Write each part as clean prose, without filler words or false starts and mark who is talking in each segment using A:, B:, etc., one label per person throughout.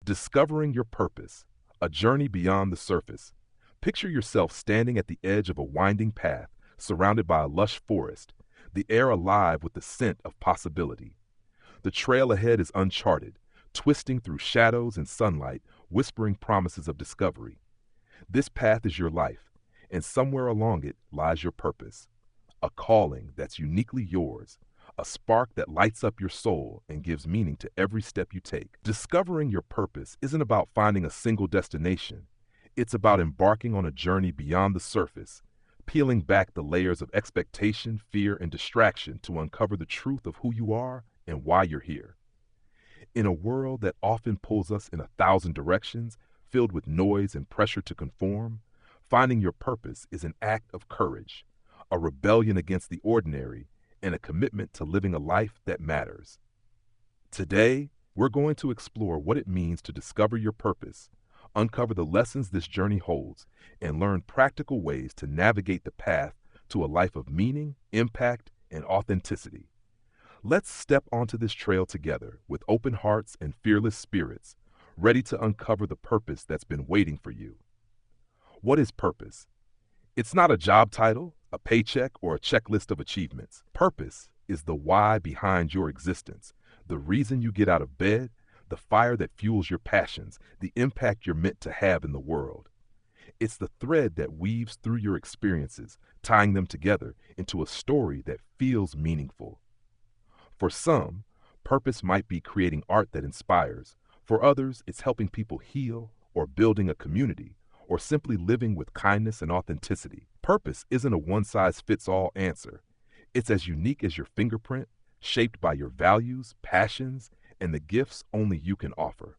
A: Discovering your purpose, a journey beyond the surface. Picture yourself standing at the edge of a winding path, surrounded by a lush forest, the air alive with the scent of possibility. The trail ahead is uncharted, twisting through shadows and sunlight, whispering promises of discovery. This path is your life, and somewhere along it lies your purpose, a calling that's uniquely yours, a spark that lights up your soul and gives meaning to every step you take. Discovering your purpose isn't about finding a single destination. It's about embarking on a journey beyond the surface, peeling back the layers of expectation, fear, and distraction to uncover the truth of who you are and why you're here. In a world that often pulls us in 1,000 directions, filled with noise and pressure to conform, finding your purpose is an act of courage, a rebellion against the ordinary, and a commitment to living a life that matters. Today, we're going to explore what it means to discover your purpose, uncover the lessons this journey holds, and learn practical ways to navigate the path to a life of meaning, impact, and authenticity. Let's step onto this trail together with open hearts and fearless spirits, ready to uncover the purpose that's been waiting for you. What is purpose? It's not a job title, a paycheck, or a checklist of achievements. Purpose is the why behind your existence, the reason you get out of bed, the fire that fuels your passions, the impact you're meant to have in the world. It's the thread that weaves through your experiences, tying them together into a story that feels meaningful. For some, purpose might be creating art that inspires. For others, it's helping people heal, or building a community, or simply living with kindness and authenticity. Purpose isn't a one-size-fits-all answer. It's as unique as your fingerprint, shaped by your values, passions, and the gifts only you can offer.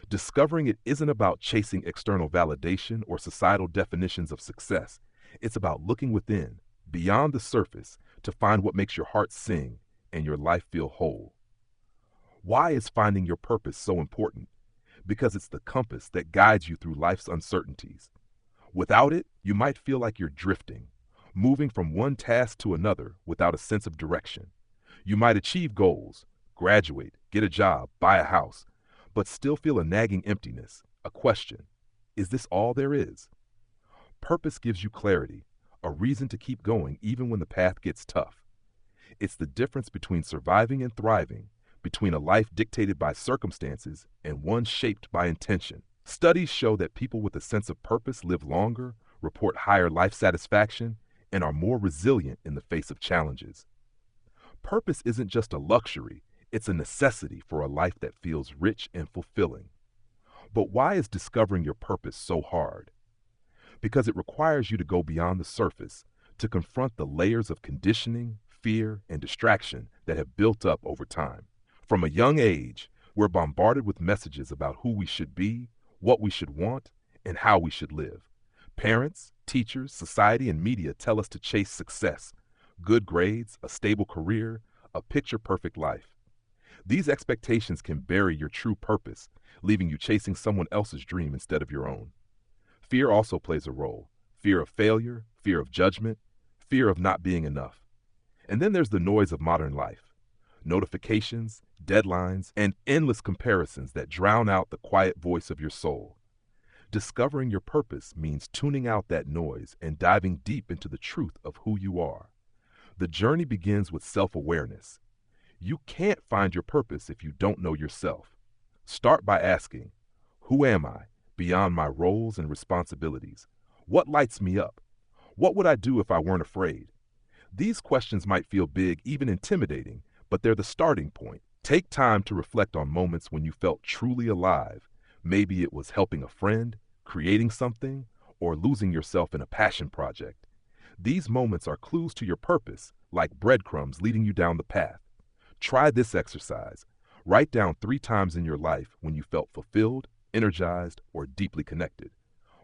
A: Discovering it isn't about chasing external validation or societal definitions of success. It's about looking within, beyond the surface, to find what makes your heart sing and your life feel whole. Why is finding your purpose so important? Because it's the compass that guides you through life's uncertainties. Without it, you might feel like you're drifting, moving from one task to another without a sense of direction. You might achieve goals, graduate, get a job, buy a house, but still feel a nagging emptiness, a question. Is this all there is? Purpose gives you clarity, a reason to keep going even when the path gets tough. It's the difference between surviving and thriving, between a life dictated by circumstances and one shaped by intention. Studies show that people with a sense of purpose live longer, report higher life satisfaction, and are more resilient in the face of challenges. Purpose isn't just a luxury, it's a necessity for a life that feels rich and fulfilling. But why is discovering your purpose so hard? Because it requires you to go beyond the surface, to confront the layers of conditioning, fear, and distraction that have built up over time. From a young age, we're bombarded with messages about who we should be, what we should want, and how we should live. Parents, teachers, society, and media tell us to chase success, good grades, a stable career, a picture-perfect life. These expectations can bury your true purpose, leaving you chasing someone else's dream instead of your own. Fear also plays a role. Fear of failure, fear of judgment, fear of not being enough. And then there's the noise of modern life. Notifications, deadlines, and endless comparisons that drown out the quiet voice of your soul. Discovering your purpose means tuning out that noise and diving deep into the truth of who you are. The journey begins with self-awareness. You can't find your purpose if you don't know yourself. Start by asking, who am I, beyond my roles and responsibilities? What lights me up? What would I do if I weren't afraid? These questions might feel big, even intimidating, but they're the starting point. Take time to reflect on moments when you felt truly alive. Maybe it was helping a friend, creating something, or losing yourself in a passion project. These moments are clues to your purpose, like breadcrumbs leading you down the path. Try this exercise. Write down 3 times in your life when you felt fulfilled, energized, or deeply connected.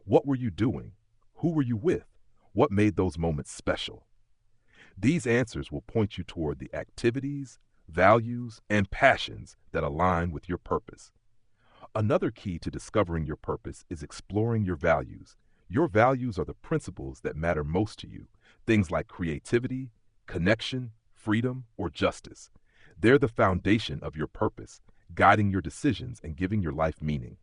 A: What were you doing? Who were you with? What made those moments special? These answers will point you toward the activities, values, and passions that align with your purpose. Another key to discovering your purpose is exploring your values. Your values are the principles that matter most to you, things like creativity, connection, freedom, or justice. They're the foundation of your purpose, guiding your decisions and giving your life meaning.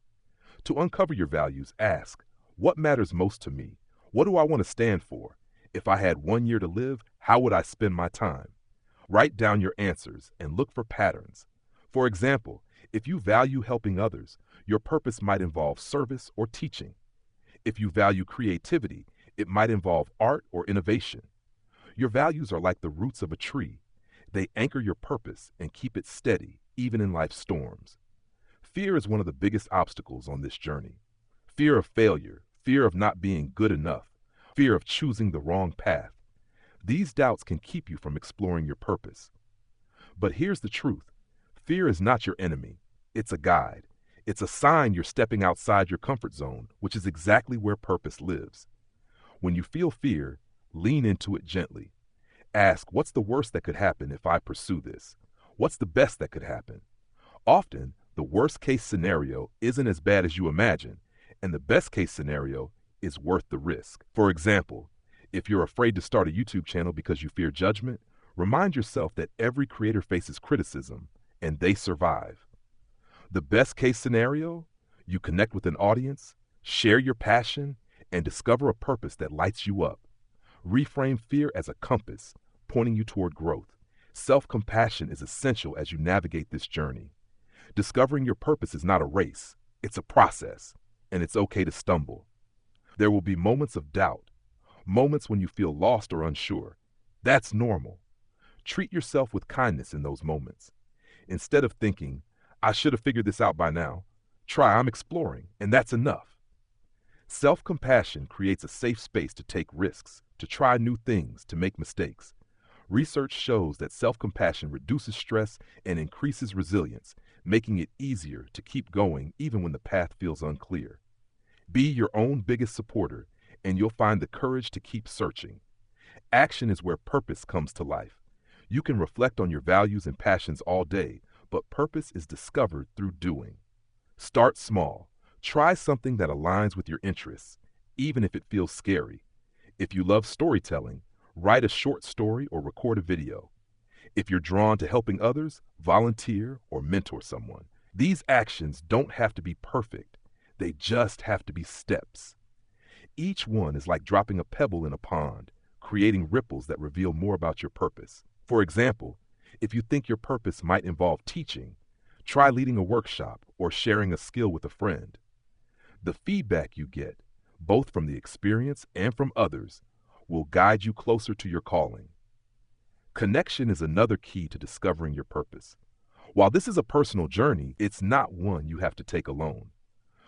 A: To uncover your values, ask, what matters most to me? What do I want to stand for? If I had 1 year to live, how would I spend my time? Write down your answers and look for patterns. For example, if you value helping others, your purpose might involve service or teaching. If you value creativity, it might involve art or innovation. Your values are like the roots of a tree. They anchor your purpose and keep it steady, even in life's storms. Fear is one of the biggest obstacles on this journey. Fear of failure, fear of not being good enough, fear of choosing the wrong path. These doubts can keep you from exploring your purpose. But here's the truth. Fear is not your enemy. It's a guide. It's a sign you're stepping outside your comfort zone, which is exactly where purpose lives. When you feel fear, lean into it gently. Ask, what's the worst that could happen if I pursue this? What's the best that could happen? Often, the worst case scenario isn't as bad as you imagine, and the best case scenario is worth the risk. For example, if you're afraid to start a YouTube channel because you fear judgment, remind yourself that every creator faces criticism, and they survive. The best case scenario, you connect with an audience, share your passion, and discover a purpose that lights you up. Reframe fear as a compass, pointing you toward growth. Self-compassion is essential as you navigate this journey. Discovering your purpose is not a race, it's a process, and it's okay to stumble. There will be moments of doubt, moments when you feel lost or unsure. That's normal. Treat yourself with kindness in those moments. Instead of thinking, I should have figured this out by now, try, I'm exploring, and that's enough. Self-compassion creates a safe space to take risks, to try new things, to make mistakes. Research shows that self-compassion reduces stress and increases resilience, making it easier to keep going even when the path feels unclear. Be your own biggest supporter, and you'll find the courage to keep searching. Action is where purpose comes to life. You can reflect on your values and passions all day, but purpose is discovered through doing. Start small. Try something that aligns with your interests, even if it feels scary. If you love storytelling, write a short story or record a video. If you're drawn to helping others, volunteer or mentor someone. These actions don't have to be perfect. They just have to be steps. Each one is like dropping a pebble in a pond, creating ripples that reveal more about your purpose. For example, if you think your purpose might involve teaching, try leading a workshop or sharing a skill with a friend. The feedback you get, both from the experience and from others, will guide you closer to your calling. Connection is another key to discovering your purpose. While this is a personal journey, it's not one you have to take alone.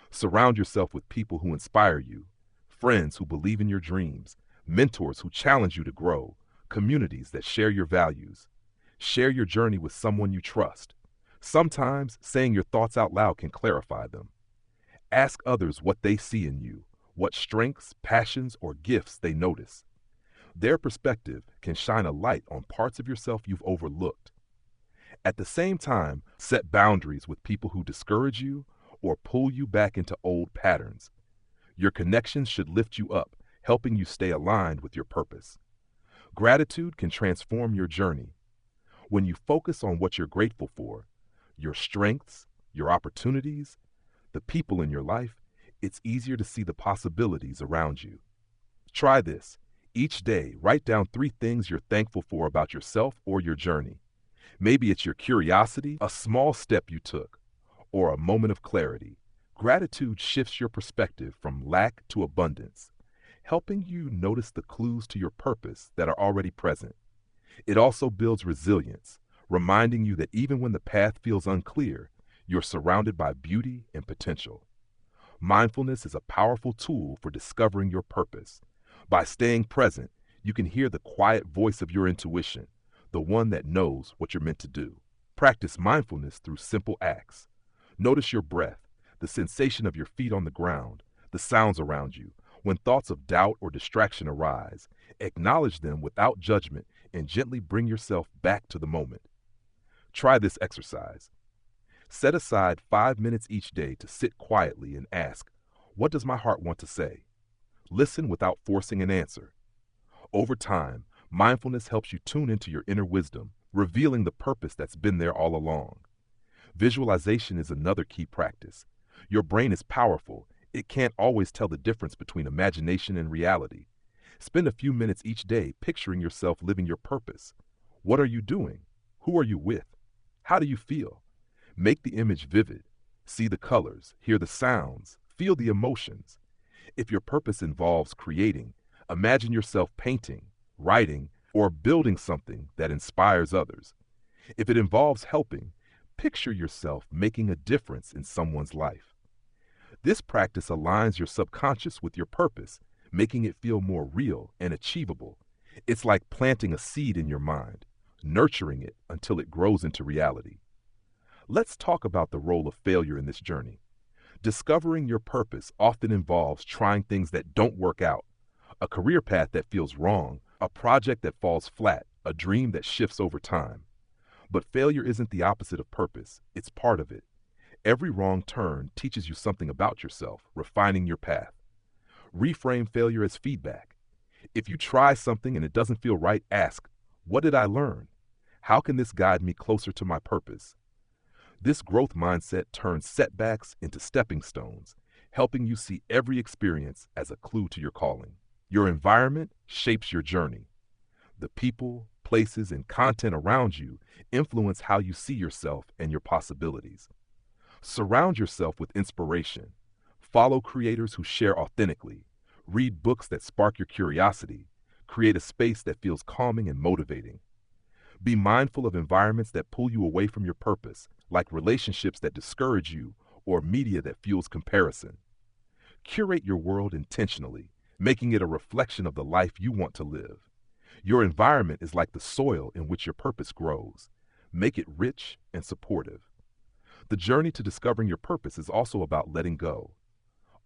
A: Surround yourself with people who inspire you, friends who believe in your dreams, mentors who challenge you to grow, communities that share your values. Share your journey with someone you trust. Sometimes saying your thoughts out loud can clarify them. Ask others what they see in you, what strengths, passions, or gifts they notice. Their perspective can shine a light on parts of yourself you've overlooked. At the same time, set boundaries with people who discourage you or pull you back into old patterns. Your connections should lift you up, helping you stay aligned with your purpose. Gratitude can transform your journey. When you focus on what you're grateful for, your strengths, your opportunities, the people in your life, it's easier to see the possibilities around you. Try this. Each day, write down 3 things you're thankful for about yourself or your journey. Maybe it's your curiosity, a small step you took, or a moment of clarity. Gratitude shifts your perspective from lack to abundance, helping you notice the clues to your purpose that are already present. It also builds resilience, reminding you that even when the path feels unclear, you're surrounded by beauty and potential. Mindfulness is a powerful tool for discovering your purpose. By staying present, you can hear the quiet voice of your intuition, the one that knows what you're meant to do. Practice mindfulness through simple acts. Notice your breath, the sensation of your feet on the ground, the sounds around you. When thoughts of doubt or distraction arise, acknowledge them without judgment and gently bring yourself back to the moment. Try this exercise. Set aside 5 minutes each day to sit quietly and ask, what does my heart want to say? Listen without forcing an answer. Over time, mindfulness helps you tune into your inner wisdom, revealing the purpose that's been there all along. Visualization is another key practice. Your brain is powerful. It can't always tell the difference between imagination and reality. Spend a few minutes each day picturing yourself living your purpose. What are you doing? Who are you with? How do you feel? Make the image vivid. See the colors, hear the sounds, feel the emotions. If your purpose involves creating, imagine yourself painting, writing, or building something that inspires others. If it involves helping, picture yourself making a difference in someone's life. This practice aligns your subconscious with your purpose, making it feel more real and achievable. It's like planting a seed in your mind, nurturing it until it grows into reality. Let's talk about the role of failure in this journey. Discovering your purpose often involves trying things that don't work out, a career path that feels wrong, a project that falls flat, a dream that shifts over time. But failure isn't the opposite of purpose, it's part of it. Every wrong turn teaches you something about yourself, refining your path. Reframe failure as feedback. If you try something and it doesn't feel right, ask, what did I learn? How can this guide me closer to my purpose? This growth mindset turns setbacks into stepping stones, helping you see every experience as a clue to your calling. Your environment shapes your journey. The people, places, and content around you influence how you see yourself and your possibilities. Surround yourself with inspiration. Follow creators who share authentically. Read books that spark your curiosity. Create a space that feels calming and motivating. Be mindful of environments that pull you away from your purpose, like relationships that discourage you or media that fuels comparison. Curate your world intentionally, making it a reflection of the life you want to live. Your environment is like the soil in which your purpose grows. Make it rich and supportive. The journey to discovering your purpose is also about letting go.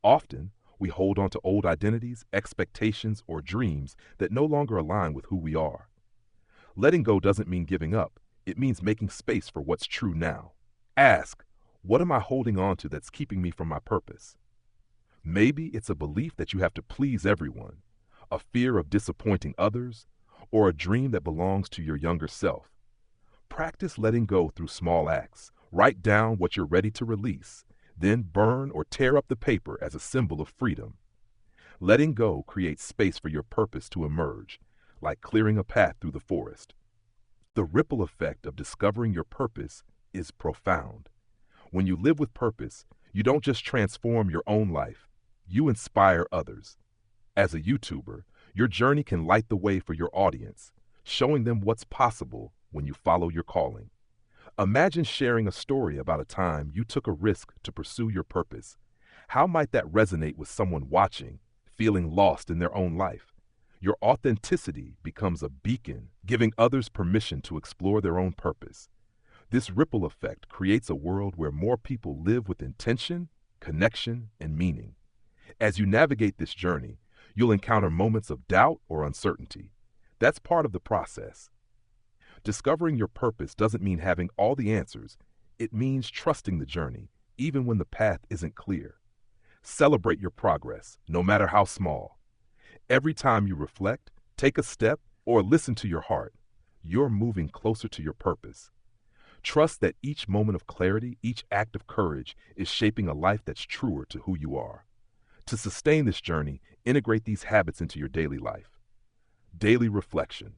A: Often, we hold on to old identities, expectations, or dreams that no longer align with who we are. Letting go doesn't mean giving up. It means making space for what's true now. Ask, what am I holding on to that's keeping me from my purpose? Maybe it's a belief that you have to please everyone, a fear of disappointing others, or a dream that belongs to your younger self. Practice letting go through small acts. Write down what you're ready to release, then burn or tear up the paper as a symbol of freedom. Letting go creates space for your purpose to emerge, like clearing a path through the forest. The ripple effect of discovering your purpose is profound. When you live with purpose, you don't just transform your own life, you inspire others. As a YouTuber, your journey can light the way for your audience, showing them what's possible when you follow your calling. Imagine sharing a story about a time you took a risk to pursue your purpose. How might that resonate with someone watching, feeling lost in their own life? Your authenticity becomes a beacon, giving others permission to explore their own purpose. This ripple effect creates a world where more people live with intention, connection, and meaning. As you navigate this journey, you'll encounter moments of doubt or uncertainty. That's part of the process. Discovering your purpose doesn't mean having all the answers. It means trusting the journey, even when the path isn't clear. Celebrate your progress, no matter how small. Every time you reflect, take a step, or listen to your heart, you're moving closer to your purpose. Trust that each moment of clarity, each act of courage is shaping a life that's truer to who you are. To sustain this journey, integrate these habits into your daily life. Daily reflection.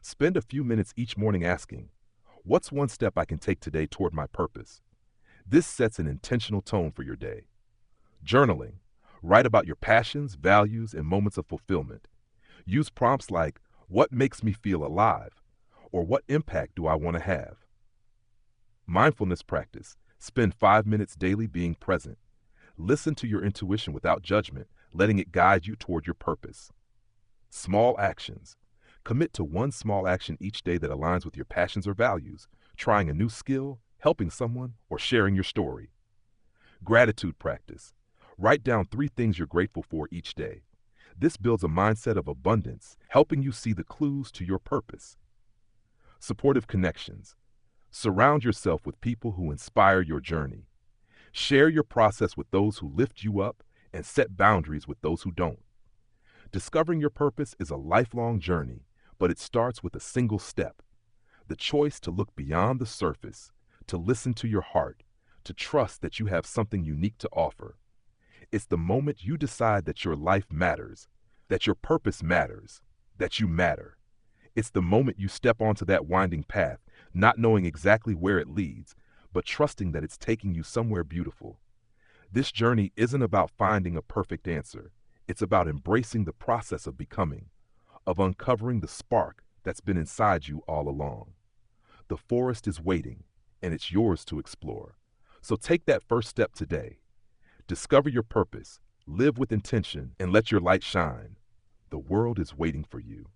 A: Spend a few minutes each morning asking, what's one step I can take today toward my purpose? This sets an intentional tone for your day. Journaling. Write about your passions, values, and moments of fulfillment. Use prompts like, what makes me feel alive? Or what impact do I want to have? Mindfulness practice. Spend 5 minutes daily being present. Listen to your intuition without judgment, letting it guide you toward your purpose. Small actions. Commit to one small action each day that aligns with your passions or values, trying a new skill, helping someone, or sharing your story. Gratitude practice. Write down 3 things you're grateful for each day. This builds a mindset of abundance, helping you see the clues to your purpose. Supportive connections. Surround yourself with people who inspire your journey. Share your process with those who lift you up and set boundaries with those who don't. Discovering your purpose is a lifelong journey, but it starts with a single step: the choice to look beyond the surface, to listen to your heart, to trust that you have something unique to offer. It's the moment you decide that your life matters, that your purpose matters, that you matter. It's the moment you step onto that winding path, not knowing exactly where it leads, but trusting that it's taking you somewhere beautiful. This journey isn't about finding a perfect answer. It's about embracing the process of becoming, of uncovering the spark that's been inside you all along. The forest is waiting, and it's yours to explore. So take that first step today. Discover your purpose, live with intention, and let your light shine. The world is waiting for you.